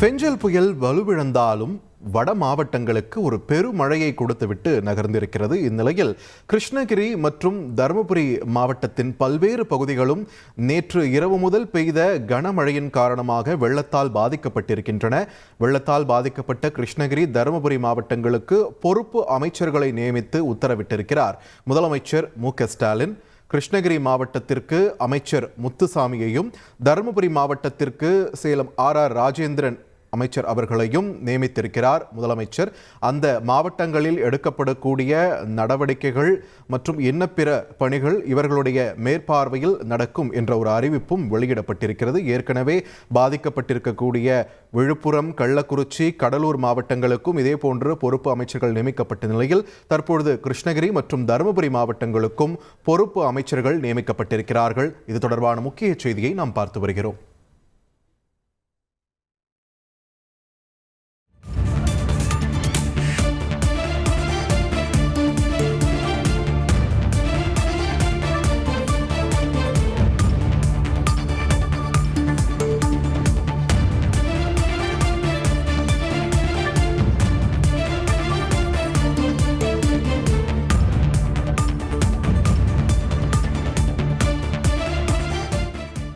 பெஞ்சல் புயல் வலுவிழந்தாலும் வட மாவட்டங்களுக்கு ஒரு பெருமழையை கொடுத்துவிட்டு நகர்ந்திருக்கிறது. இந்நிலையில் கிருஷ்ணகிரி மற்றும் தருமபுரி மாவட்டத்தின் பல்வேறு பகுதிகளும் நேற்று இரவு முதல் பெய்த கனமழையின் காரணமாக வெள்ளத்தால் பாதிக்கப்பட்டிருக்கின்றன. வெள்ளத்தால் பாதிக்கப்பட்ட கிருஷ்ணகிரி, தருமபுரி மாவட்டங்களுக்கு பொறுப்பு அமைச்சர்களை நியமித்து உத்தரவிட்டிருக்கிறார் முதலமைச்சர் மு.க.ஸ்டாலின். கிருஷ்ணகிரி மாவட்டத்திற்கு அமைச்சர் முத்துசாமியையும், தருமபுரி மாவட்டத்திற்கு சேலம் ஆர் ராஜேந்திரன் அமைச்சர் அவர்களையும் நியமித்திருக்கிறார் முதலமைச்சர். அந்த மாவட்டங்களில் எடுக்கப்படக்கூடிய நடவடிக்கைகள் மற்றும் இன்ன பிற பணிகள் இவர்களுடைய மேற்பார்வையில் நடக்கும் என்ற ஒரு அறிவிப்பும் வெளியிடப்பட்டிருக்கிறது. ஏற்கனவே பாதிக்கப்பட்டிருக்கக்கூடிய விழுப்புரம், கள்ளக்குறிச்சி, கடலூர் மாவட்டங்களுக்கும் இதே போன்று பொறுப்பு அமைச்சர்கள் நியமிக்கப்பட்ட நிலையில் தற்பொழுது கிருஷ்ணகிரி மற்றும் தருமபுரி மாவட்டங்களுக்கும் பொறுப்பு அமைச்சர்கள் நியமிக்கப்பட்டிருக்கிறார்கள். இது தொடர்பான முக்கிய செய்தியை நாம் பார்த்து வருகிறோம்.